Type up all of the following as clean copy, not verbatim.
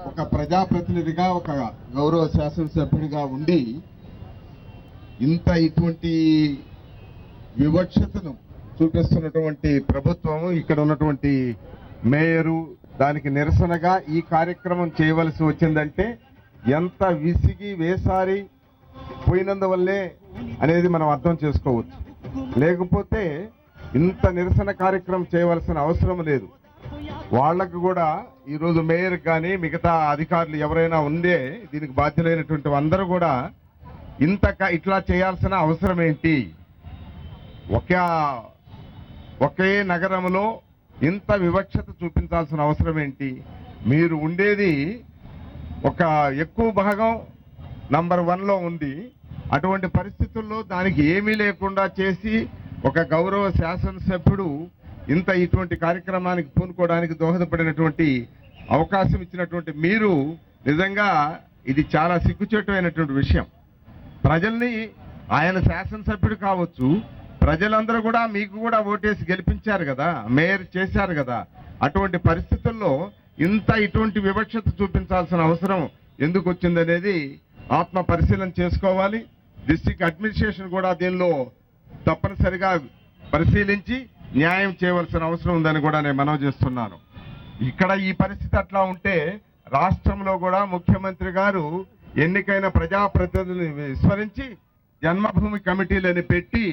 ఒక ప్రజాప్రతినిధిగా, ఒక గౌరవ శాసనసభ్యుడిగా ఉండి ఇటువంటి వివక్షతను చూపిస్తున్నటువంటి ప్రభుత్వం, ఇక్కడ ఉన్నటువంటి మేయరు దానికి నిరసనగా ఈ కార్యక్రమం చేయవలసి వచ్చిందంటే ఎంత విసిగి వేసారి పోయినందువల్లే అనేది మనం అర్థం చేసుకోవచ్చు. లేకపోతే ఇంత నిరసన కార్యక్రమం చేయవలసిన అవసరం లేదు. వాళ్లకు కూడా ఈరోజు మేయర్ కానీ మిగతా అధికారులు ఎవరైనా ఉండే దీనికి బాధ్యులైనటువంటి అందరూ కూడా ఇట్లా చేయాల్సిన అవసరం ఏంటి? ఒకే నగరంలో ఇంత వివక్షత చూపించాల్సిన అవసరం ఏంటి? మీరు ఉండేది ఒక ఎక్కువ భాగం నంబర్ 1 లో ఉంది. అటువంటి పరిస్థితుల్లో దానికి ఏమీ లేకుండా చేసి ఒక గౌరవ శాసనసభ్యుడు ఇటువంటి కార్యక్రమానికి పూనుకోవడానికి దోహదపడినటువంటి అవకాశం ఇచ్చినటువంటి మీరు నిజంగా ఇది చాలా సిగ్గుచేటమైనటువంటి విషయం. ప్రజల్ని, ఆయన శాసనసభ్యుడు కావచ్చు, ప్రజలందరూ కూడా మీకు కూడా ఓటేసి గెలిపించారు కదా, మేయర్ చేశారు కదా. అటువంటి పరిస్థితుల్లో ఇటువంటి వివక్షత చూపించాల్సిన అవసరం ఎందుకు వచ్చిందనేది ఆత్మ పరిశీలన చేసుకోవాలి. డిస్ట్రిక్ట్ అడ్మినిస్ట్రేషన్ కూడా దీనిలో తప్పనిసరిగా పరిశీలించి న్యాయం చేయవలసిన అవసరం ఉందని కూడా నేను మనవి చేస్తున్నాను. ఇక్కడ ఈ పరిస్థితి అట్లా ఉంటే రాష్ట్రంలో కూడా ముఖ్యమంత్రి గారు ఎన్నికైన ప్రజాప్రతినిధులను విస్మరించి జన్మభూమి కమిటీలని పెట్టి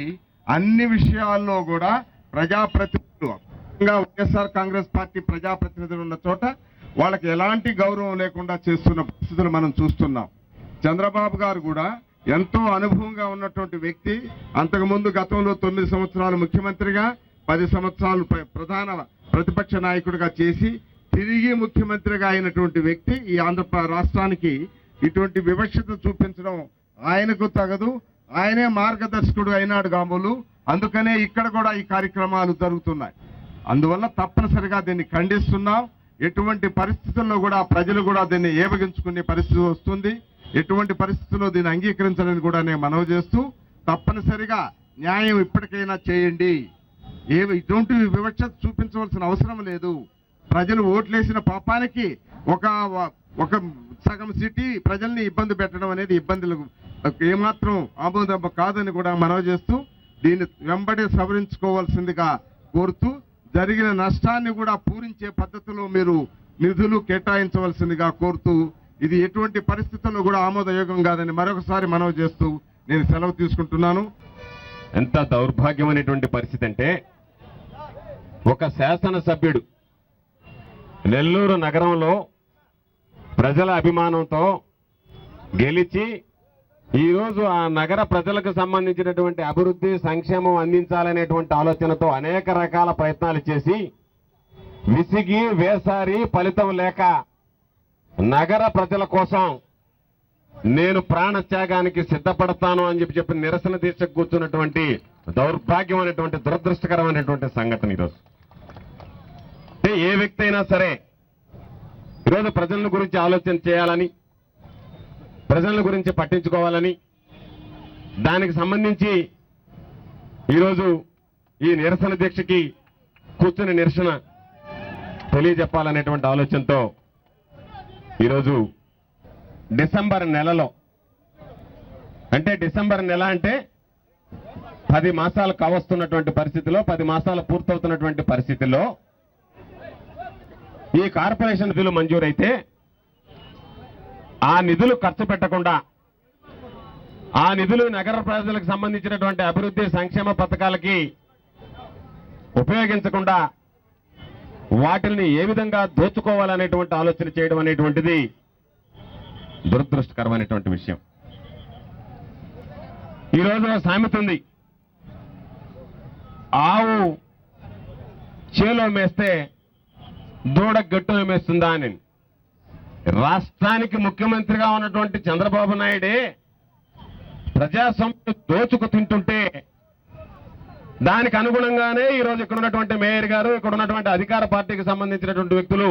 అన్ని విషయాల్లో కూడా ప్రజాప్రతినిధులు, వైఎస్ఆర్ కాంగ్రెస్ పార్టీ ప్రజాప్రతినిధులు ఉన్న చోట వాళ్ళకి ఎలాంటి గౌరవం లేకుండా చేస్తున్న పరిస్థితులు మనం చూస్తున్నాం. చంద్రబాబు గారు కూడా ఎంతో అనుభవంగా ఉన్నటువంటి వ్యక్తి. అంతకుముందు గతంలో 9 సంవత్సరాలు ముఖ్యమంత్రిగా, 10 సంవత్సరాలు ప్రధాన ప్రతిపక్ష నాయకుడిగా చేసి తిరిగి ముఖ్యమంత్రిగా అయినటువంటి వ్యక్తి. ఈ ఆంధ్ర రాష్ట్రానికి ఇటువంటి వివక్షత చూపించడం ఆయనకు తగదు. ఆయనే మార్గదర్శకుడు అయినాడు గాంబోలు. అందుకనే ఇక్కడ కూడా ఈ కార్యక్రమాలు జరుగుతున్నాయి. అందువల్ల తప్పనిసరిగా దీన్ని ఖండిస్తున్నాం. ఎటువంటి పరిస్థితుల్లో కూడా ప్రజలు కూడా దీన్ని ఏవగించుకునే పరిస్థితి వస్తుంది. ఎటువంటి పరిస్థితుల్లో దీన్ని అంగీకరించాలని కూడా నేను మనవి చేస్తూ, తప్పనిసరిగా న్యాయం ఇప్పటికైనా చేయండి. ఇటువంటి వివక్షత చూపించవలసిన అవసరం లేదు. ప్రజలు ఓట్లేసిన పాపానికి ఒక సగం సిటీ ప్రజల్ని ఇబ్బంది పెట్టడం అనేది ఇబ్బందులు ఏమాత్రం ఆమోదం కాదని కూడా మనవి చేస్తూ, దీన్ని వెంబడి సవరించుకోవాల్సిందిగా కోరుతూ, జరిగిన నష్టాన్ని కూడా పూరించే పద్ధతిలో మీరు నిధులు కేటాయించవలసిందిగా కోరుతూ, ఇది ఎటువంటి పరిస్థితుల్లో కూడా ఆమోదయోగం కాదని మరొకసారి మనవి చేస్తూ నేను సెలవు తీసుకుంటున్నాను. ఎంత దౌర్భాగ్యమైనటువంటి పరిస్థితి అంటే, ఒక శాసనసభ్యుడు నెల్లూరు నగరంలో ప్రజల అభిమానంతో గెలిచి ఈరోజు ఆ నగర ప్రజలకు సంబంధించినటువంటి అభివృద్ధి, సంక్షేమం అందించాలనేటువంటి ఆలోచనతో అనేక రకాల ప్రయత్నాలు చేసి విసిగి వేసారి ఫలితం లేక నగర ప్రజల కోసం నేను ప్రాణత్యాగానికి సిద్ధపడతాను అని చెప్పి నిరసన దీక్షకు కూర్చున్నటువంటి దౌర్భాగ్యమైనటువంటి దురదృష్టకరమైనటువంటి సంఘటన ఈరోజు. అంటే ఏ వ్యక్తి అయినా సరే ఈరోజు ప్రజల గురించి ఆలోచన చేయాలని, ప్రజల గురించి పట్టించుకోవాలని, దానికి సంబంధించి ఈరోజు ఈ నిరసన దీక్షకి కూర్చుని నిరసన తెలియజెప్పాలనేటువంటి ఆలోచనతో ఈరోజు డిసెంబర్ నెలలో, అంటే డిసెంబర్ నెల అంటే 10 మాసాలు కావస్తున్నటువంటి పరిస్థితిలో, 10 మాసాలు పూర్తవుతున్నటువంటి పరిస్థితిలో ఈ కార్పొరేషన్ నిధులు మంజూరైతే ఆ నిధులు ఖర్చు పెట్టకుండా, ఆ నిధులు నగర ప్రజలకు సంబంధించినటువంటి అభివృద్ధి సంక్షేమ పథకాలకి ఉపయోగించకుండా వాటిని ఏ విధంగా దోచుకోవాలనేటువంటి ఆలోచన చేయడం అనేటువంటిది దురదృష్టకరమైనటువంటి విషయం. ఈరోజు సామెత ఉంది, ఆవు చేలో మేస్తే దూడ గట్టును మేస్తుందా అని. రాష్ట్రానికి ముఖ్యమంత్రిగా ఉన్నటువంటి చంద్రబాబు నాయుడే ప్రజాస్వామ్యం దోచుకు తింటుంటే దానికి అనుగుణంగానే ఈరోజు ఇక్కడ ఉన్నటువంటి మేయర్ గారు, ఇక్కడ ఉన్నటువంటి అధికార పార్టీకి సంబంధించినటువంటి వ్యక్తులు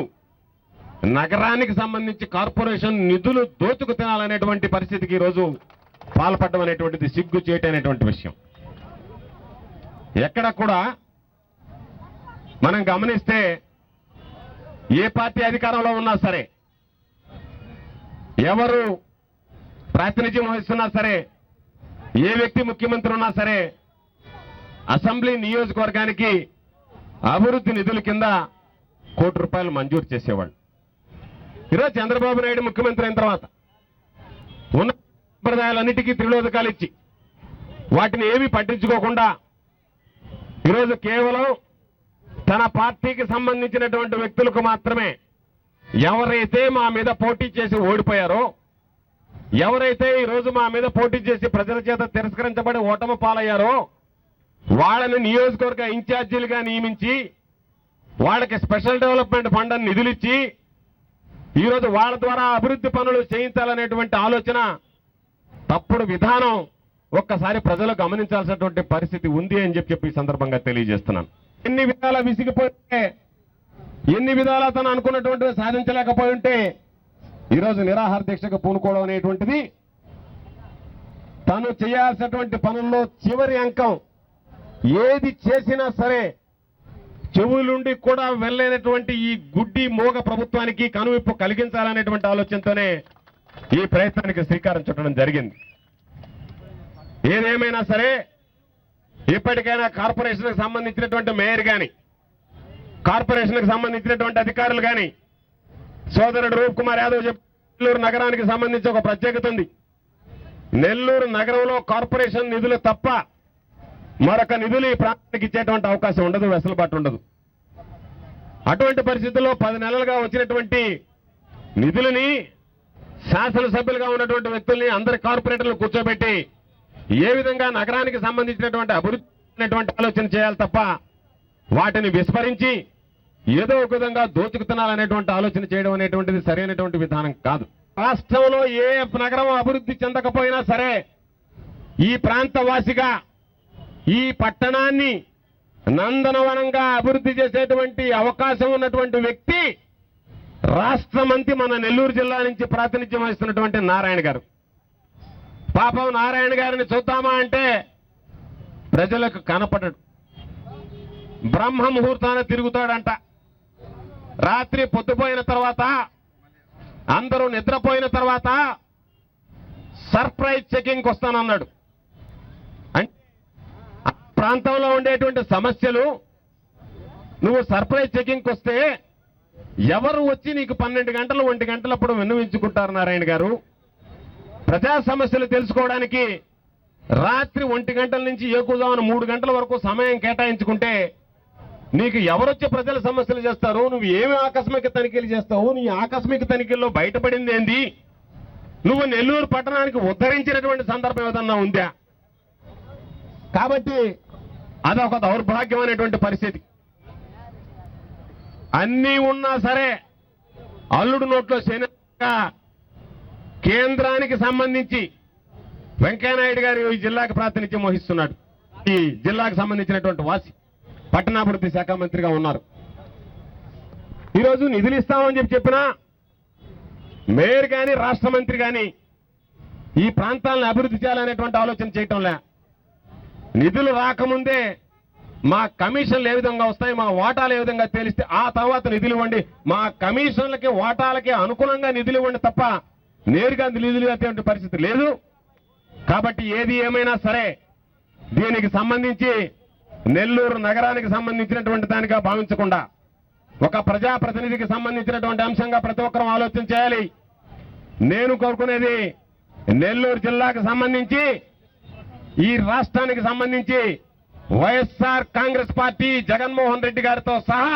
నగరానికి సంబంధించి కార్పొరేషన్ నిధులు దోచుకు తినాలనేటువంటి పరిస్థితికి ఈరోజు పాల్పడడం అనేటువంటిది సిగ్గు చేయటనేటువంటి విషయం. ఎక్కడ కూడా మనం గమనిస్తే ఏ పార్టీ అధికారంలో ఉన్నా సరే ఎవరు ప్రాతినిధ్యం వహిస్తున్నా సరే, ఏ వ్యక్తి ముఖ్యమంత్రి ఉన్నా సరే, అసెంబ్లీ నియోజకవర్గానికి అభివృద్ధి నిధుల కింద ₹1 కోటి మంజూరు చేసేవాళ్ళు. ఈరోజు చంద్రబాబు నాయుడు ముఖ్యమంత్రి అయిన తర్వాత ఉన్న సంప్రదాయాలన్నిటికీ త్రిలోదకాలు ఇచ్చి వాటిని ఏమీ పట్టించుకోకుండా ఈరోజు కేవలం తన పార్టీకి సంబంధించినటువంటి వ్యక్తులకు మాత్రమే, ఎవరైతే మా మీద పోటీ చేసి ఓడిపోయారో, ఎవరైతే ఈరోజు మా మీద పోటీ చేసి ప్రజల చేత తిరస్కరించబడి ఓటమి పాలయ్యారో వాళ్ళని నియోజకవర్గ ఇన్ఛార్జీలుగా నియమించి వాళ్ళకి స్పెషల్ డెవలప్మెంట్ ఫండ్ అని నిధులిచ్చి ఈరోజు వాళ్ళ ద్వారా అభివృద్ధి పనులు చేయించాలనేటువంటి ఆలోచన తప్పుడు విధానం ఒక్కసారి ప్రజలు గమనించాల్సినటువంటి పరిస్థితి ఉంది అని చెప్పి ఈ సందర్భంగా తెలియజేస్తున్నాను. ఎన్ని విధాలా విసిగిపోతే, ఎన్ని విధాలా తను అనుకున్నటువంటివి సాధించలేకపోయి ఉంటే ఈరోజు నిరాహార దీక్షకు పూనుకోవడం అనేటువంటిది తను చేయాల్సినటువంటి పనుల్లో చివరి అంకం. ఏది చేసినా సరే చెవులుండి కూడా వెళ్ళలేనటువంటి ఈ గుడ్డి మోగ ప్రభుత్వానికి కనువిప్పు కలిగించాలనేటువంటి ఆలోచనతోనే ఈ ప్రయత్నానికి శ్రీకారం చుట్టడం జరిగింది. ఏదేమైనా సరే ఇప్పటికైనా కార్పొరేషన్కి సంబంధించినటువంటి మేయర్ గాని, కార్పొరేషన్కి సంబంధించినటువంటి అధికారులు గాని, సోదరుడు రూప్ కుమార్ యాదవ్ నెల్లూరు నగరానికి సంబంధించి ఒక ప్రత్యేకత ఉంది. నెల్లూరు నగరంలో కార్పొరేషన్ నిధులు తప్ప మరొక నిధులు ఈ ప్రాంతానికి ఇచ్చేటువంటి అవకాశం ఉండదు, వెసులుబాటు ఉండదు. అటువంటి పరిస్థితుల్లో 10 నెలలుగా వచ్చినటువంటి నిధులని శాసనసభ్యులుగా ఉన్నటువంటి వ్యక్తుల్ని అందరి కార్పొరేటర్లు కూర్చోబెట్టి ఏ విధంగా నగరానికి సంబంధించినటువంటి అభివృద్ధి ఆలోచన చేయాలి తప్ప వాటిని విస్మరించి ఏదో ఒక విధంగా దోచుకుతున్నారనేటువంటి ఆలోచన చేయడం అనేటువంటిది సరైనటువంటి విధానం కాదు. రాష్ట్రంలో ఏ నగరం అభివృద్ధి చెందకపోయినా సరే ఈ ప్రాంత వాసిగా ఈ పట్టణాన్ని నందనవనంగా అభివృద్ధి చేసేటువంటి అవకాశం ఉన్నటువంటి వ్యక్తి రాష్ట్రమంతి మన నెల్లూరు జిల్లా నుంచి ప్రాతినిధ్యం వహిస్తున్నటువంటి నారాయణ గారు. పాపం నారాయణ గారిని చూద్దామా అంటే ప్రజలకు కనపడడు. బ్రహ్మ ముహూర్తాన తిరుగుతాడంట. రాత్రి పొద్దుపోయిన తర్వాత, అందరూ నిద్రపోయిన తర్వాత సర్ప్రైజ్ చెకింగ్కి వస్తానన్నాడు. అంటే ప్రాంతంలో ఉండేటువంటి సమస్యలు నువ్వు సర్ప్రైజ్ చెకింగ్కి వస్తే ఎవరు వచ్చి నీకు 12 గంటలు 1 గంటలప్పుడు విన్నవించుకుంటారు నారాయణ గారు? ప్రజా సమస్యలు తెలుసుకోవడానికి రాత్రి 1 గంటల నుంచి ఏకుజామున 3 గంటల వరకు సమయం కేటాయించుకుంటే నీకు ఎవరొచ్చి ప్రజల సమస్యలు చేస్తారు? నువ్వు ఏమి ఆకస్మిక తనిఖీలు చేస్తావు? నీ ఆకస్మిక తనిఖీల్లో బయటపడింది ఏంది? నువ్వు నెల్లూరు పట్టణానికి ఉద్ధరించినటువంటి సందర్భం ఏదన్నా ఉందా? కాబట్టి అదొక దౌర్భాగ్యమైనటువంటి పరిస్థితి. అన్నీ ఉన్నా సరే అల్లుడు నోట్లో శనిగా కేంద్రానికి సంబంధించి వెంకయ్యనాయుడు గారు ఈ జిల్లాకు ప్రాతినిధ్యం వహిస్తున్నాడు. ఈ జిల్లాకు సంబంధించినటువంటి వాసి పట్టణాభివృద్ధి శాఖ మంత్రిగా ఉన్నారు. ఈరోజు నిధులు ఇస్తామని చెప్పినా మేయర్ గాని రాష్ట్ర మంత్రి గాని ఈ ప్రాంతాలను అభివృద్ధి చేయాలనేటువంటి ఆలోచన చేయటంలే. నిధులు రాకముందే మా కమిషన్లు ఏ విధంగా వస్తాయి, మా వాటాలు ఏ విధంగా తేలిస్తే ఆ తర్వాత నిధులు ఇవ్వండి, మా కమిషన్లకి వాటాలకి అనుగుణంగా నిధులు ఇవ్వండి తప్ప నేరుగా నిధులు ఇవ్వే పరిస్థితి లేదు. కాబట్టి ఏది ఏమైనా సరే దీనికి సంబంధించి నెల్లూరు నగరానికి సంబంధించినటువంటి దానిగా భావించకుండా ఒక ప్రజాప్రతినిధికి సంబంధించినటువంటి అంశంగా ప్రతి ఒక్కరూ ఆలోచన చేయాలి. నేను కోరుకునేది నెల్లూరు జిల్లాకు సంబంధించి, ఈ రాష్ట్రానికి సంబంధించి వైఎస్ఆర్ కాంగ్రెస్ పార్టీ జగన్మోహన్ రెడ్డి గారితో సహా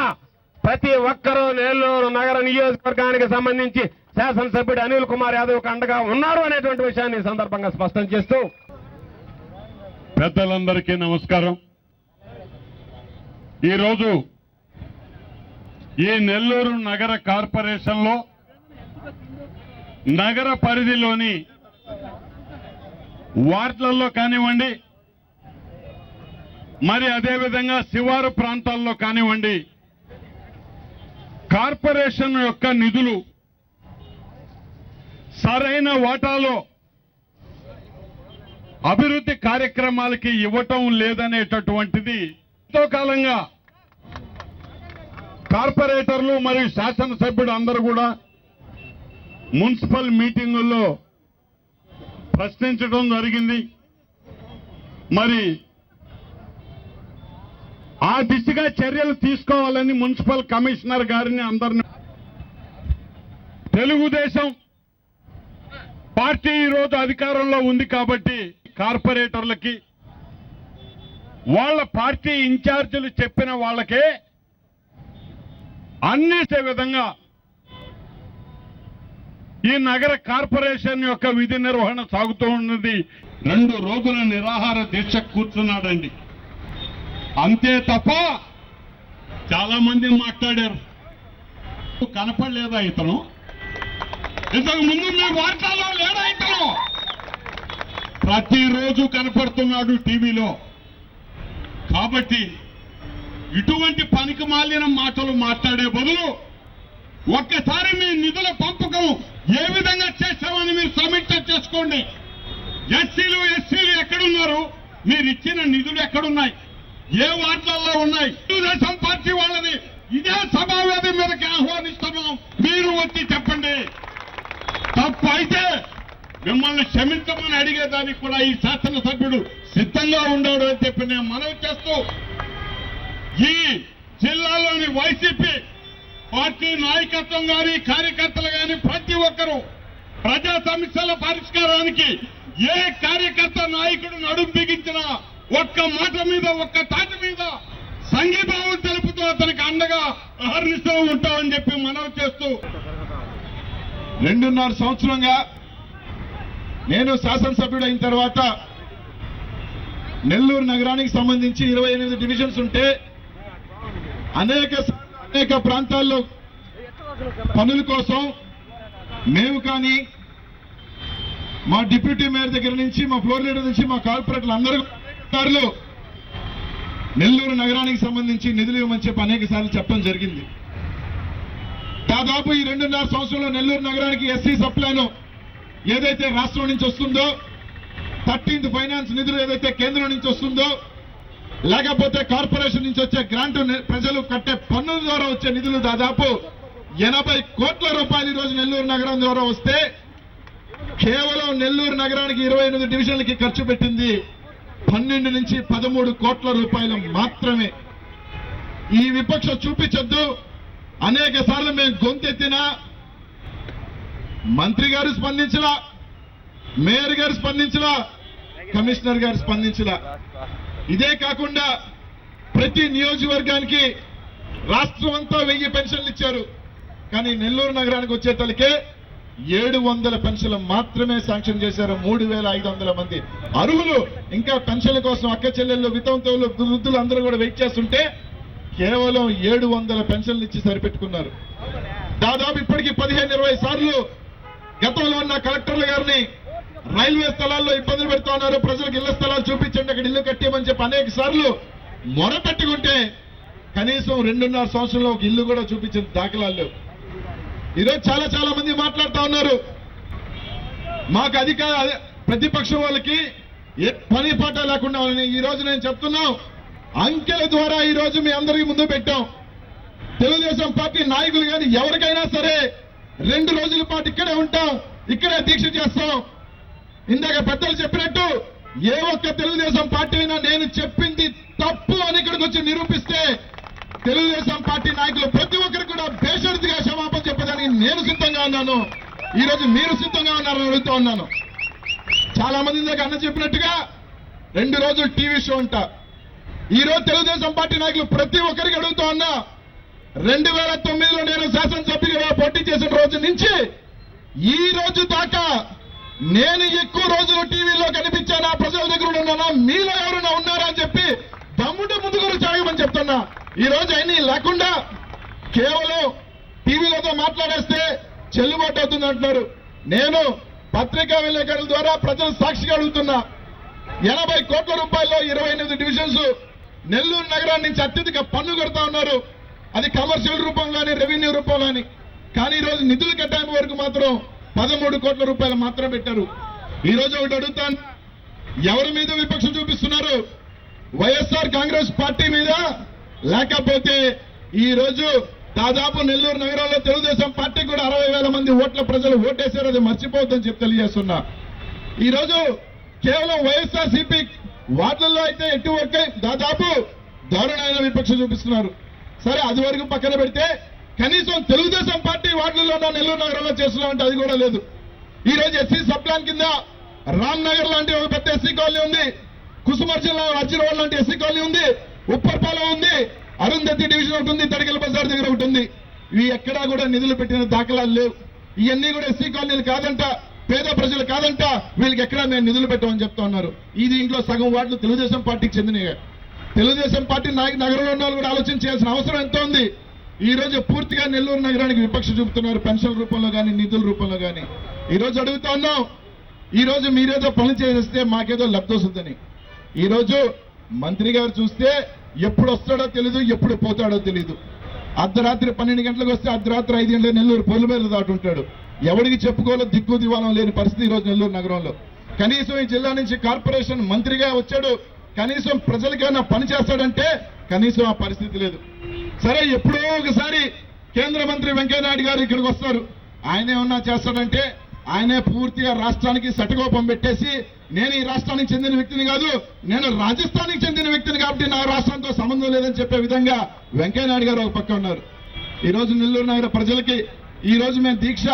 ప్రతి ఒక్కరూ నెల్లూరు నగర నియోజకవర్గానికి సంబంధించి శాసనసభ్యుడు అనిల్ కుమార్ యాదవ్ అండగా ఉన్నారు అనేటువంటి విషయాన్ని సందర్భంగా స్పష్టం చేస్తూ, పెద్దలందరికీ నమస్కారం. ఈరోజు ఈ నెల్లూరు నగర కార్పొరేషన్లో నగర పరిధిలోని వార్డులలో కానివ్వండి, మరి అదేవిధంగా శివారు ప్రాంతాల్లో కానివ్వండి, కార్పొరేషన్ యొక్క నిధులు సరైన వాటాలో అభివృద్ధి కార్యక్రమాలకి ఇవ్వటం లేదనేటటువంటిది ఎంతో కాలంగా కార్పొరేటర్లు మరియు శాసనసభ్యుడు అందరూ కూడా మున్సిపల్ మీటింగుల్లో ప్రశ్నించడం జరిగింది. మరి ఆ దిశగా చర్యలు తీసుకోవాలని మున్సిపల్ కమిషనర్ గారిని అందరిని తెలుగుదేశం పార్టీ ఈరోజు అధికారంలో ఉంది కాబట్టి కార్పొరేటర్లకి వాళ్ళ పార్టీ ఇన్ఛార్జీలు చెప్పిన వాళ్ళకే అన్ని విధంగా ఈ నగర కార్పొరేషన్ యొక్క విధి నిర్వహణ సాగుతూ ఉన్నది. 2 రోజుల నిరాహార దీక్ష కూర్చున్నాడండి. అంతే తప్ప చాలా మంది మాట్లాడారు. కనపడలేదా ఇతను? ఇంతకు ముందు మీ వార్తల్లో లేడా ఇతను? ప్రతిరోజు కనపడుతున్నాడు టీవీలో. కాబట్టి ఇటువంటి పనికి మాలిన మాటలు మాట్లాడే బదులు ఒక్కసారి మీ నిధుల పంపకం ఏ విధంగా చేశామని మీరు సమీక్ష చేసుకోండి. ఎస్సీలు ఎక్కడున్నారు? మీరు ఇచ్చిన నిధులు ఎక్కడున్నాయి? ఏ వార్తల్లో ఉన్నాయి? తెలుగుదేశం పార్టీ వాళ్ళని ఇదే సభావేది మీదకి ఆహ్వానిస్తున్నాం. మీరు వచ్చి చెప్పండి. తప్పు అయితే మిమ్మల్ని క్షమించమని అడిగేదానికి కూడా ఈ శాసనసభ్యుడు సిద్ధంగా ఉన్నాడు అని చెప్పి నేను మనవి చేస్తూ, ఈ జిల్లాలోని వైసీపీ పార్టీ నాయకత్వం గాని కార్యకర్తలు గాని ప్రతి ఒక్కరూ ప్రజా సమస్యల పరిష్కారానికి ఏ కార్యకర్త నాయకుడు నడుం బిగించినా ఒక్క మాట మీద ఒక్క తాటి మీద సంఘీభావం తెలుపుతూ అతనికి అండగా అహర్నిశో ఉంటామని చెప్పి మనవి చేస్తూ, 2.5 సంవత్సరంగా నేను శాసనసభ్యుడు అయిన తర్వాత నెల్లూరు నగరానికి సంబంధించి 28 డివిజన్స్ ఉంటే అనేక ప్రాంతాల్లో పనుల కోసం మేము కానీ మా డిప్యూటీ మేయర్ దగ్గర నుంచి మా ఫ్లోర్ లీడర్ నుంచి మా కార్పొరేటర్లు అందరూ నెల్లూరు నగరానికి సంబంధించి నిధులు ఇవ్వమని చెప్పి అనేక సార్లు చెప్పడం జరిగింది. దాదాపు ఈ 2.5 సంవత్సరంలో నెల్లూరు నగరానికి ఎస్సీ సప్లైను ఏదైతే రాష్ట్రం నుంచి వస్తుందో, 13th ఫైనాన్స్ నిధులు ఏదైతే కేంద్రం నుంచి వస్తుందో, లేకపోతే కార్పొరేషన్ నుంచి వచ్చే గ్రాంట్ ప్రజలు కట్టే పన్నుల ద్వారా వచ్చే నిధులు దాదాపు 80 కోట్ల రూపాయలు ఈ రోజు నెల్లూరు నగరం ద్వారా వస్తే కేవలం నెల్లూరు నగరానికి 28 డివిజన్లకి ఖర్చు పెట్టింది 12 నుంచి 13 కోట్ల రూపాయలు మాత్రమే. ఈ విపక్ష చూపించొద్దు. అనేక సార్లు మేము గొంతెత్తినా మంత్రి గారు స్పందించలా, మేయర్ గారు స్పందించలా, కమిషనర్ గారు స్పందించలా. ఇదే కాకుండా ప్రతి నియోజకవర్గానికి రాష్ట్రం అంతా 1000 పెన్షన్లు ఇచ్చారు. కానీ నెల్లూరు నగరానికి వచ్చేటలకే 700 పెన్షన్లు మాత్రమే శాంక్షన్ చేశారు. 3500 మంది అర్హులు ఇంకా పెన్షన్ల కోసం అక్క చెల్లెళ్ళు, వితంతువులు, వృద్ధులు అందరూ కూడా వెయిట్ చేస్తుంటే కేవలం 700 పెన్షన్లు ఇచ్చి సరిపెట్టుకున్నారు. దాదాపు ఇప్పటికీ 15-20 సార్లు గతంలో ఉన్న కలెక్టర్ల గారిని రైల్వే స్థలాల్లో ఇబ్బందులు పెడుతూ ఉన్నారు. ప్రజలకు ఇళ్ల స్థలాలు చూపించండి, అక్కడ ఇల్లు కట్టేయమని చెప్పి అనేక సార్లు మొరపెట్టుకుంటే కనీసం 2.5 సంవత్సరంలో ఒక ఇల్లు కూడా చూపించిన దాఖలాలు లేవు. ఈరోజు చాలా మంది మాట్లాడుతూ ఉన్నారు, మాకు ప్రతిపక్షం వాళ్ళకి పని పాట లేకుండా వాళ్ళని. ఈ రోజు నేను చెప్తున్నాం, అంకెల ద్వారా ఈ రోజు మీ అందరికీ ముందు పెట్టాం. తెలుగుదేశం పార్టీ నాయకులు కానీ ఎవరికైనా సరే 2 రోజుల పాటు ఇక్కడే ఉంటాం, ఇక్కడే దీక్ష చేస్తాం. ఇందాక పెద్దలు చెప్పినట్టు ఏ ఒక్క తెలుగుదేశం పార్టీ అయినా నేను చెప్పింది తప్పు అని ఇక్కడికి వచ్చి నిరూపిస్తే తెలుగుదేశం పార్టీ నాయకులు ప్రతి ఒక్కరు కూడా బేషరతుగా క్షమాపణ చెప్పడానికి నేను సిద్ధంగా ఉన్నాను. ఈ రోజు మీరు సిద్ధంగా ఉన్నారని అడుగుతూ ఉన్నాను. చాలా మంది ఇందాక అన్న చెప్పినట్టుగా 2 రోజులు టీవీ షో ఉంటా. ఈ రోజు తెలుగుదేశం పార్టీ నాయకులు ప్రతి ఒక్కరికి అడుగుతూ ఉన్నా, 2009లో నేను శాసనసభ్యుడిగా పోటీ చేసిన రోజు నుంచి ఈ రోజు దాకా నేను ఎక్కువ రోజులు టీవీలో కనిపించానా, ప్రజల దగ్గర ఉన్నానా, మీలో ఎవరైనా ఉన్నారా అని చెప్పి దమ్ముంటే ముందుకు సాగమని చెప్తున్నా. ఈ రోజు అన్ని లేకుండా కేవలం టీవీలతో మాట్లాడేస్తే చెల్లుబాటు అవుతుంది అంటున్నారు. నేను పత్రికా విలేకరుల ద్వారా ప్రజలు సాక్షిగా అడుగుతున్నా, 80 కోట్ల రూపాయల్లో 28 డివిజన్స్ నెల్లూరు నగరాన్ని నుంచి అత్యధిక పన్ను కడతా ఉన్నారు. అది కమర్షియల్ రూపంలోని, రెవెన్యూ రూపంలోని. కానీ ఈ రోజు నిధుల కేటాయింపు వరకు మాత్రం 13 కోట్ల రూపాయలు మాత్రం పెట్టారు. ఈ రోజు ఒకటి అడుగుతాను, ఎవరి మీద విపక్షం చూపిస్తున్నారు? వైఎస్ఆర్ కాంగ్రెస్ పార్టీ మీద, లేకపోతే ఈ రోజు దాదాపు నెల్లూరు నగరంలో తెలుగుదేశం పార్టీకి కూడా 60,000 మంది ఓట్ల ప్రజలు ఓటేశారు. అది మర్చిపోవద్దని చెప్పి తెలియజేస్తున్నా. ఈ రోజు కేవలం వైఎస్ఆర్సీపీ వార్డుల్లో అయితే ఎటువంటి దాదాపు దారుణమైన విపక్ష చూపిస్తున్నారు. సరే, అది వరకు పక్కన పెడితే కనీసం తెలుగుదేశం పార్టీ వార్డులలో నెల్లూరు నగరంలో చేస్తున్నామంటే అది కూడా లేదు. ఈ రోజు ఎస్సీ సబ్ ప్లాన్ కింద రామ్ నగర్ లాంటి ఒక పెద్ద ఎస్సీ కాలనీ ఉంది, కుసుమర్జన్ అర్జునవాడ లాంటి ఎస్సీ కాలనీ ఉంది, ఉప్పర్పాలెం ఉంది, అరుంధతి డివిజన్ ఒకటి ఉంది, తడికల బజార్ దగ్గర ఒకటి ఉంది. ఇవి ఎక్కడా కూడా నిధులు పెట్టిన దాఖలాలు లేవు. ఇవన్నీ కూడా ఎస్సీ కాలనీలు కాదంట, పేద ప్రజలు కాదంట, వీళ్ళకి ఎక్కడా మేము నిధులు పెట్టమని చెప్తా ఉన్నారు. ఇది ఇంట్లో సగం వార్డులు తెలుగుదేశం పార్టీకి చెందినవి. తెలుగుదేశం పార్టీ నగరంలో ఉన్న వాళ్ళు కూడా ఆలోచన చేయాల్సిన అవసరం ఎంతో ఉంది. ఈ రోజు పూర్తిగా నెల్లూరు నగరానికి విపక్ష చూపుతున్నారు, పెన్షన్ రూపంలో కానీ నిధుల రూపంలో కానీ. ఈ రోజు అడుగుతా ఉన్నాం, ఈ రోజు మీరేదో పనులు చేస్తే మాకేదో లబ్ధి వస్తుందని. ఈ రోజు మంత్రి గారు చూస్తే ఎప్పుడు వస్తాడో తెలీదు, ఎప్పుడు పోతాడో తెలీదు. అర్ధరాత్రి 12 గంటలకు వస్తే అర్ధరాత్రి 5 గంటలకు నెల్లూరు పొలిమేర దాటుంటాడు. ఎవరికి చెప్పుకోవాలో దిక్కు దివాలం లేని పరిస్థితి ఈ రోజు నెల్లూరు నగరంలో. కనీసం ఈ జిల్లా నుంచి కార్పొరేషన్ మంత్రిగా వచ్చాడు, కనీసం ప్రజలకైనా పని చేస్తాడంటే కనీసం ఆ పరిస్థితి లేదు. సరే, ఎప్పుడో ఒకసారి కేంద్ర మంత్రి వెంకయ్యనాయుడు గారు ఇక్కడికి వస్తారు. ఆయన ఏమన్నా చేస్తాడంటే ఆయనే పూర్తిగా రాష్ట్రానికి సటకోపం పెట్టేసి, నేను ఈ రాష్ట్రానికి చెందిన వ్యక్తిని కాదు, నేను రాజస్థాన్కి చెందిన వ్యక్తిని కాబట్టి నా రాష్ట్రంతో సంబంధం లేదని చెప్పే విధంగా వెంకయ్యనాయుడు గారు ఒక పక్క ఉన్నారు. ఈ రోజు నెల్లూరు నగర ప్రజలకి ఈ రోజు మేము దీక్ష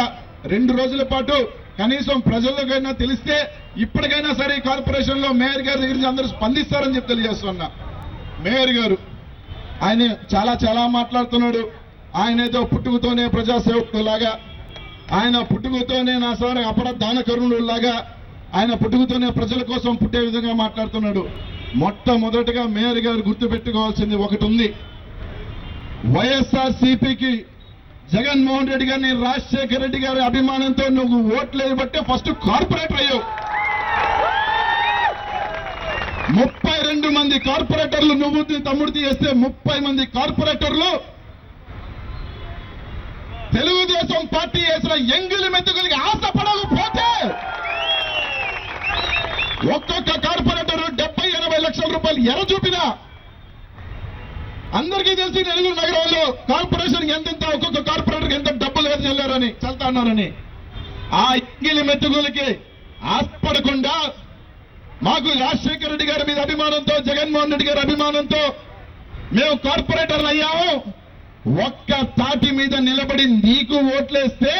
2 రోజుల పాటు కనీసం ప్రజలకైనా తెలిస్తే ఇప్పటికైనా సరే కార్పొరేషన్ లో మేయర్ గారి దగ్గర నుంచి అందరూ స్పందిస్తారని చెప్పి తెలియజేస్తున్నా. మేయర్ గారు ఆయన చాలా మాట్లాడుతున్నాడు. ఆయన ఏదో పుట్టుకతోనే ప్రజాసేవకుడు లాగా, ఆయన పుట్టుకతోనే నా సార్ అపర దాన కరుణుడు లాగా, ఆయన పుట్టుకతోనే ప్రజల కోసం పుట్టే విధంగా మాట్లాడుతున్నాడు. మొట్టమొదటిగా మేయర్ గారు గుర్తుపెట్టుకోవాల్సింది ఒకటి ఉంది. వైఎస్ఆర్సీపీకి జగన్మోహన్ రెడ్డి గారిని, రాజశేఖర రెడ్డి గారి అభిమానంతో నువ్వు ఓట్లు వేయబట్టే ఫస్ట్ కార్పొరేటర్ అయ్యావు. 32 మంది కార్పొరేటర్లు నువ్వు తమ్ముడికి చేస్తే 30 మంది కార్పొరేటర్లు తెలుగుదేశం పార్టీ వేసిన ఎంగిలి మెతుకులకి ఆశపడకపోతే ఒక్కొక్క కార్పొరేటర్ 70-80 లక్షల రూపాయలు ఎర చూపినా అందరికీ తెలిసి నెల్లూరు నగరంలో కార్పొరేషన్ ఎంతెంత ఒక్కొక్క కార్పొరేటర్కి ఎంత డబ్బులు వేసి చెల్లారని చల్తా అన్నారని ఆ ఎంగిలి మెతుకులకి ఆశపడకుండా మాకు రాజశేఖర రెడ్డి గారి మీద అభిమానంతో, జగన్మోహన్ రెడ్డి గారి అభిమానంతో మేము కార్పొరేటర్లు అయ్యాము. ఒక్క తాటి మీద నిలబడి నీకు ఓట్లేస్తే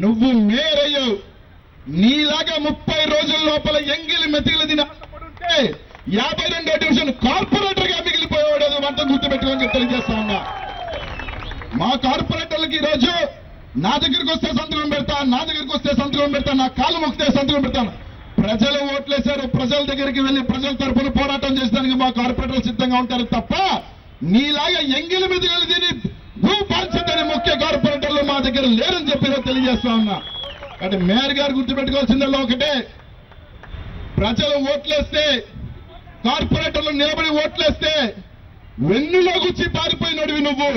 నువ్వు మేయర్ అయ్యావు. నీలాగా 30 రోజుల లోపల ఎంగిలి మెతుకులు తిని ఆశపడుంటే 52వ డివిజన్ కార్పొరేటర్ గా మిగిలిపోయేవాడు. అంతా గుర్తుపెట్టుకోని తెలియజేస్తా ఉన్నా. మా కార్పొరేటర్లకి ఈ రోజు నా దగ్గరికి వస్తే సంతకం పెడతా, నా దగ్గరికి వస్తే సంతకం పెడతా, నా కాలు మొక్కితే సంతకం పెడతాను. ప్రజలు ఓట్లేశారు, ప్రజల దగ్గరికి వెళ్లి ప్రజల తరఫున పోరాటం చేసడానికి మా కార్పొరేటర్లు సిద్ధంగా ఉంటారు తప్ప నీలాగా ఎంగిలి మీద తిని భూపాల్సిందని ముఖ్య కార్పొరేటర్లు మా దగ్గర లేరని చెప్పి తెలియజేస్తా ఉన్నా. అంటే మేయర్ గారు గుర్తుపెట్టుకోవాల్సిందల్లా ఒకటే, ప్రజలు ఓట్లేస్తే, కార్పొరేటర్లు నిలబడి ఓట్లేస్తే వెన్నులో గుచ్చి పారిపోయినోడివి నువ్వు,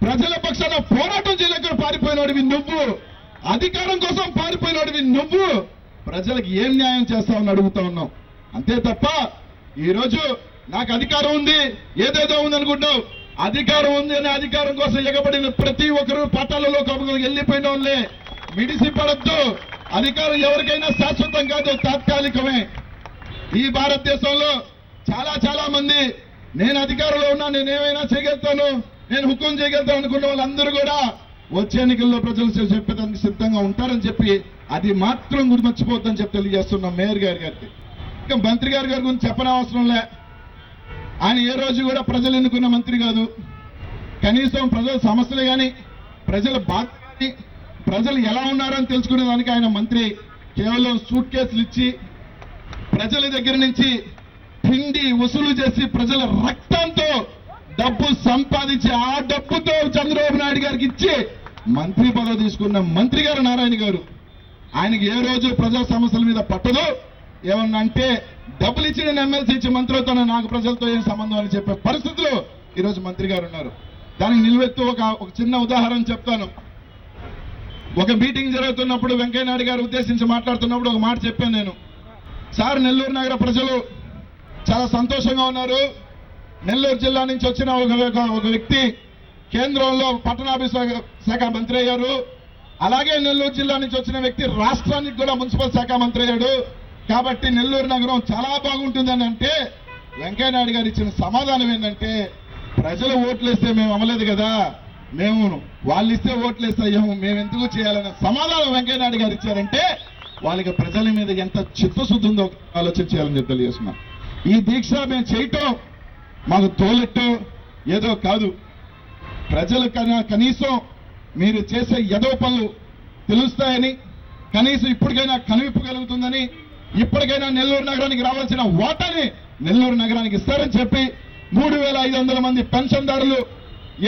ప్రజల పక్షాన పోరాటం చేయలేక పారిపోయినోడివి నువ్వు, అధికారం కోసం పారిపోయినోడివి నువ్వు. ప్రజలకు ఏం న్యాయం చేస్తావని అడుగుతా ఉన్నాం. అంతే తప్ప ఈ రోజు నాకు అధికారం ఉంది, ఏదేదో ఉంది అనుకుంటావు. అధికారం ఉంది అనే అధికారం కోసం ఎగబడిన ప్రతి ఒక్కరు పట్టాలలో వెళ్ళిపోయిన వాళ్ళే. మిడిసి పడద్దు. అధికారం ఎవరికైనా శాశ్వతం కాదు, తాత్కాలికమే. ఈ భారతదేశంలో చాలా మంది నేను అధికారంలో ఉన్నా, నేనేమైనా చేయగలుగుతాను, నేను హుకుం చేయగలుగుతాను అనుకున్న వాళ్ళందరూ కూడా వచ్చే ఎన్నికల్లో ప్రజలు చెప్పేదానికి సిద్ధంగా ఉంటారని చెప్పి అది మాత్రం మర్చిపోద్దని చెప్పి తెలియజేస్తున్నాం మేయర్ గారికి. ఇంకా మంత్రి గారి గురించి చెప్పనవసరం లే. ఆయన ఏ రోజు కూడా ప్రజలు ఎన్నుకున్న మంత్రి కాదు. కనీసం ప్రజల సమస్యలు కానీ, ప్రజల బాధ కానీ, ప్రజలు ఎలా ఉన్నారని తెలుసుకునే దానికి ఆయన మంత్రి. కేవలం సూట్ కేసులు ఇచ్చి ప్రజల దగ్గర నుంచి పిండి వసూలు చేసి ప్రజల రక్తంతో డబ్బు సంపాదించి ఆ డబ్బుతో చంద్రబాబు నాయుడు గారికి ఇచ్చి మంత్రి పదవి తీసుకున్న మంత్రి గారు నారాయణ గారు. ఆయనకి ఏ రోజు ప్రజా సమస్యల మీద పట్టదు. ఏమన్నా అంటే డబ్బులు ఇచ్చి నేను ఎమ్మెల్సీ ఇచ్చి మంత్రి అవుతాను, నాకు ప్రజలతో ఏం సంబంధం అని చెప్పే పరిస్థితిలో ఈరోజు మంత్రి గారు ఉన్నారు. దానికి నిలువెత్తు ఒక చిన్న ఉదాహరణ చెప్తాను. ఒక మీటింగ్ జరుగుతున్నప్పుడు వెంకయ్యనాయుడు గారు ఉద్దేశించి మాట్లాడుతున్నప్పుడు ఒక మాట చెప్పాను నేను. సార్, నెల్లూరు నగర ప్రజలు చాలా సంతోషంగా ఉన్నారు. నెల్లూరు జిల్లా నుంచి వచ్చిన ఒక వ్యక్తి కేంద్రంలో పట్టణాభివృద్ధి శాఖ మంత్రి అయ్యారు. అలాగే నెల్లూరు జిల్లా నుంచి వచ్చిన వ్యక్తి రాష్ట్రానికి కూడా మున్సిపల్ శాఖ మంత్రి అయ్యాడు. కాబట్టి నెల్లూరు నగరం చాలా బాగుంటుందని అంటే వెంకయ్యనాయుడు గారు ఇచ్చిన సమాధానం ఏంటంటే, ప్రజలు ఓట్లేస్తే మేము అమ్మలేదు కదా, మేము వాళ్ళు ఇస్తే ఓట్లేస్తే అయ్యాము, మేము ఎందుకు చేయాలన్న సమాధానం వెంకయ్యనాయుడు గారు ఇచ్చారంటే వాళ్ళకి ప్రజల మీద ఎంత చిత్తశుద్ధి ఉందో ఆలోచన చేయాలని చెప్పి తెలియజేస్తున్నాం. ఈ దీక్ష మేము చేయటం మాకు తోలెట్టు ఏదో కాదు. ప్రజలు కనీసం మీరు చేసే ఎదో పనులు తెలుస్తాయని, కనీసం ఇప్పటికైనా కనువిప్పు కలుగుతుందని, ఇప్పటికైనా నెల్లూరు నగరానికి రావాల్సిన వాటాని నెల్లూరు నగరానికి ఇస్తారని చెప్పి 3,500 మంది పెన్షన్దారులు,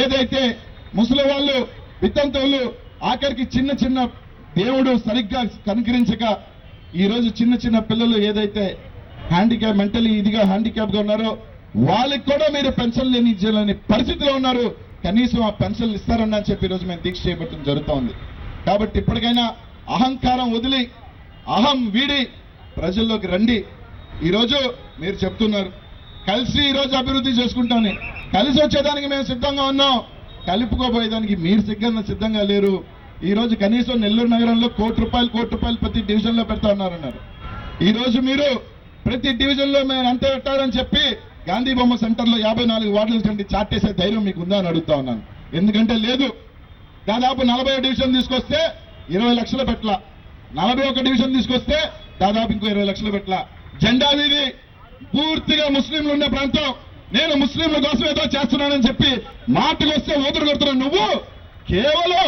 ఏదైతే ముసలి వాళ్ళు, వితంతువులు, ఆఖరికి చిన్న చిన్న దేవుడు సరిగ్గా కనుకరించక ఈరోజు చిన్న చిన్న పిల్లలు ఏదైతే హ్యాండిక్యాప్, మెంటలీ ఇదిగా హ్యాండిక్యాప్ గా ఉన్నారో వాళ్ళకి కూడా మీరు పెన్షన్ లేని పరిస్థితిలో ఉన్నారు. కనీసం ఆ పెన్షన్లు ఇస్తారని అని చెప్పి ఈరోజు మేము దీక్ష చేపట్టడం జరుగుతూ ఉంది. కాబట్టి ఇప్పటికైనా అహంకారం వదిలి అహం వీడి ప్రజల్లోకి రండి. ఈరోజు మీరు చెప్తున్నారు కలిసి ఈరోజు అభివృద్ధి చేసుకుంటామని, కలిసి వచ్చేదానికి మేము సిద్ధంగా ఉన్నాం, కలుపుకోబోయేదానికి మీరు సిద్ధంగా లేరు. ఈ రోజు కనీసం నెల్లూరు నగరంలో ₹1 రూపాయలు ప్రతి డివిజన్ లో పెడతా ఉన్నారన్నారు. ఈ రోజు మీరు ప్రతి డివిజన్ లో మేము ఎంత పెట్టారని చెప్పి గాంధీ బొమ్మ సెంటర్ లో 54 వార్డుల కంటే చాటేసే ధైర్యం మీకు ఉందా అని అడుగుతా ఉన్నాను. ఎందుకంటే లేదు. దాదాపు 40 డివిజన్ తీసుకొస్తే 20 లక్షలు పెట్టలా, 41 డివిజన్ తీసుకొస్తే దాదాపు ఇంకో 20 లక్షలు పెట్టలా. జెండా వీధి పూర్తిగా ముస్లింలు ఉండే ప్రాంతం, నేను ముస్లింల కోసం ఏదో చేస్తున్నానని చెప్పి మాటకు వస్తే ఊతురు కొడుతున్నా. నువ్వు కేవలం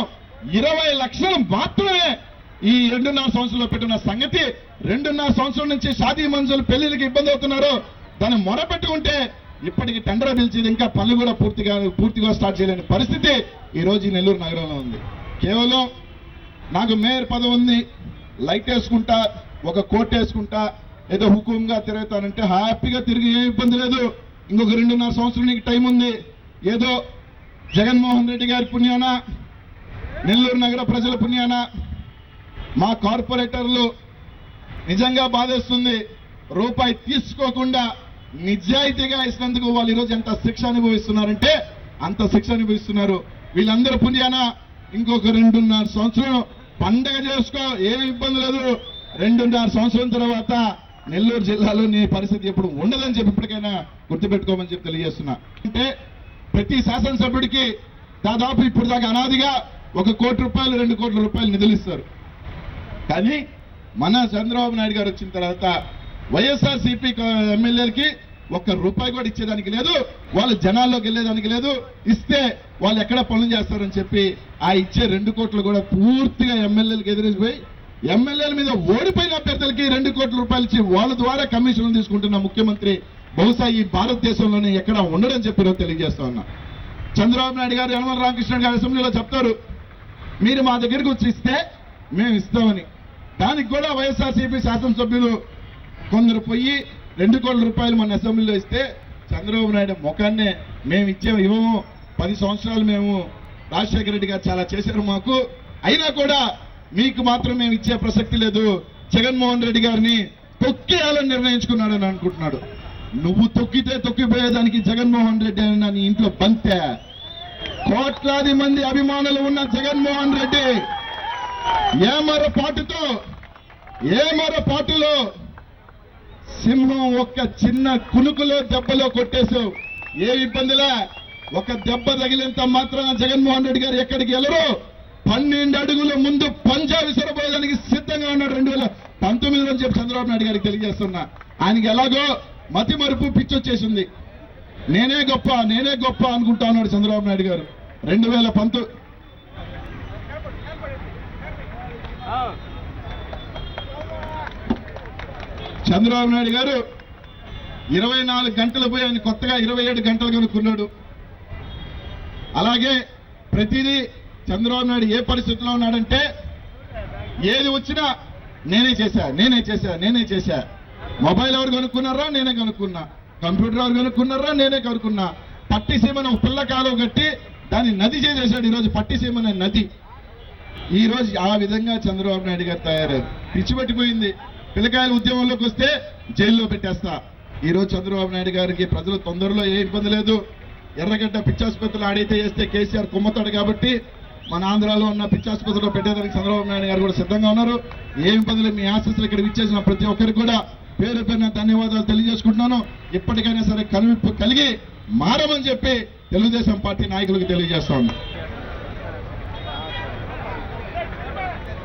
20 లక్షలు మాత్రమే ఈ 2.5 సంవత్సరంలో పెట్టిన సంగతి. 2.5 సంవత్సరం నుంచి షాదీ మంజులు పెళ్లికి ఇబ్బంది అవుతున్నారు. దాన్ని మొరపెట్టుకుంటే ఇప్పటికి టెండర్ పిలిచేది ఇంకా పనులు కూడా పూర్తిగా స్టార్ట్ చేయలేని పరిస్థితి ఈ రోజు ఈ నెల్లూరు నగరంలో ఉంది. కేవలం నాకు మేయర్ పదవి ఉంది, లైట్ వేసుకుంటా, ఒక కోట్ వేసుకుంటా, ఏదో హుకుంగా తిరుగుతానంటే హ్యాపీగా తిరిగి ఏ ఇబ్బంది లేదు. ఇంకొక 2.5 సంవత్సరం నీకు టైం ఉంది. ఏదో జగన్మోహన్ రెడ్డి గారి పుణ్యాన, నెల్లూరు నగర ప్రజల పుణ్యాన మా కార్పొరేటర్లు నిజంగా బాధేస్తుంది. రూపాయి తీసుకోకుండా నిజాయితీగా ఇచ్చినందుకు వాళ్ళు ఈరోజు ఎంత శిక్ష అనుభవిస్తున్నారంటే అంత శిక్ష అనుభవిస్తున్నారు. వీళ్ళందరూ పుణ్యాన ఇంకొక 2.5 సంవత్సరం పండగ చేసుకో, ఏం ఇబ్బంది లేదు. 2.5 సంవత్సరం తర్వాత నెల్లూరు జిల్లాలో నీ పరిస్థితి ఎప్పుడు ఉండదని చెప్పి ఇప్పటికైనా గుర్తుపెట్టుకోమని చెప్పి తెలియజేస్తున్నా. అంటే ప్రతి శాసనసభ్యుడికి దాదాపు ఇప్పుడు దాకా అనాదిగా ₹1 కోటి, ₹2 కోట్ల నిధులు ఇస్తారు. కానీ మన చంద్రబాబు నాయుడు గారు వచ్చిన తర్వాత వైఎస్ఆర్సీపీ ఎమ్మెల్యేలకి ₹1 కూడా ఇచ్చేదానికి లేదు, వాళ్ళు జనాల్లోకి వెళ్ళేదానికి లేదు. ఇస్తే వాళ్ళు ఎక్కడ పనులు చేస్తారని చెప్పి ఆ ఇచ్చే 2 కోట్లు కూడా పూర్తిగా ఎమ్మెల్యేలకు ఎదురేసిపోయి ఎమ్మెల్యేల మీద ఓడిపోయిన అభ్యర్థులకి ₹2 కోట్ల ఇచ్చి వాళ్ళ ద్వారా కమిషన్లు తీసుకుంటున్న ముఖ్యమంత్రి బహుశా ఈ భారతదేశంలోనే ఎక్కడ ఉండడని చెప్పి తెలియజేస్తా ఉన్నా. చంద్రబాబు నాయుడు గారు, యనమల రామకృష్ణ గారు అసెంబ్లీలో చెప్తారు, మీరు మా దగ్గరికి వచ్చి ఇస్తే మేము ఇస్తామని. దానికి కూడా వైఎస్ఆర్సీపీ శాసనసభ్యులు కొందరు పోయి ₹2 కోట్ల మన అసెంబ్లీలో ఇస్తే చంద్రబాబు నాయుడు ముఖాన్నే మేము ఇవ్వము, 10 సంవత్సరాలు మేము రాజశేఖర రెడ్డి గారు చాలా చేశారు మాకు, అయినా కూడా మీకు మాత్రం మేము ఇచ్చే ప్రసక్తి లేదు, జగన్మోహన్ రెడ్డి గారిని తొక్కేయాలని నిర్ణయించుకున్నాడని అనుకుంటున్నాడు. నువ్వు తొక్కితే తొక్కిపోయేదానికి జగన్మోహన్ రెడ్డి అని నీ ఇంట్లో బంతే. కోట్లాది మంది అభిమానులు ఉన్న జగన్మోహన్ రెడ్డి ఏమరపాటులో సింహం ఒక్క చిన్న కునుకులో దెబ్బలో కొట్టేశావు. ఏ ఇబ్బందిలా, ఒక దెబ్బ తగిలినంత మాత్రాన జగన్మోహన్ రెడ్డి గారు ఎక్కడికి వెళ్ళరు. 12 అడుగుల ముందు పంజా విసరబోయేదానికి సిద్ధంగా ఉన్నాడు 2019 అని చెప్పి చంద్రబాబు నాయుడు గారికి తెలియజేస్తున్నా. ఆయనకి ఎలాగో మతి మరుపు పిచ్చొచ్చేసింది. నేనే గొప్ప అనుకుంటా ఉన్నాడు చంద్రబాబు నాయుడు గారు. 2019 చంద్రబాబు నాయుడు గారు 24 గంటలు పోయి ఆయన కొత్తగా 27 గంటలు కనుక్కున్నాడు. అలాగే ప్రతిదీ చంద్రబాబు నాయుడు ఏ పరిస్థితిలో ఉన్నాడంటే ఏది వచ్చినా నేనే చేశా. మొబైల్ ఎవరు కనుక్కున్నారా, నేనే కనుక్కున్నా. కంప్యూటర్ ఎవరు కనుక్కున్నారా, నేనే కనుక్కున్నా. పట్టిసీమను ఒక పిల్ల కాలువ కట్టి దాన్ని నది చేసేశాడు. ఈరోజు పట్టిసీమ అనే నది. ఈ రోజు ఆ విధంగా చంద్రబాబు నాయుడు గారు తయారయ్యారు. పిచ్చి పట్టిపోయింది. పిల్లకాయల ఉద్యమంలోకి వస్తే జైల్లో పెట్టేస్తా. ఈ రోజు చంద్రబాబు నాయుడు గారికి ప్రజలు తొందరలో ఏ ఇబ్బంది లేదు. ఎర్రగడ్డ పిచ్చాసుపత్రులు ఆడైతే వేస్తే కేసీఆర్ కుమ్మతాడు కాబట్టి మన ఆంధ్రాలో ఉన్న పిచ్చాసుపత్రిలో పెట్టేదానికి చంద్రబాబు నాయుడు గారు కూడా సిద్ధంగా ఉన్నారు. ఏం పనులు మీ ఆశీస్సులు ఇక్కడ ఇచ్చేసిన ప్రతి ఒక్కరికి కూడా పేరు పేరున ధన్యవాదాలు తెలియజేసుకుంటున్నాను. ఇప్పటికైనా సరే కనువిప్పు కలిగి మారమని చెప్పి తెలుగుదేశం పార్టీ నాయకులకు తెలియజేస్తా ఉన్నాను.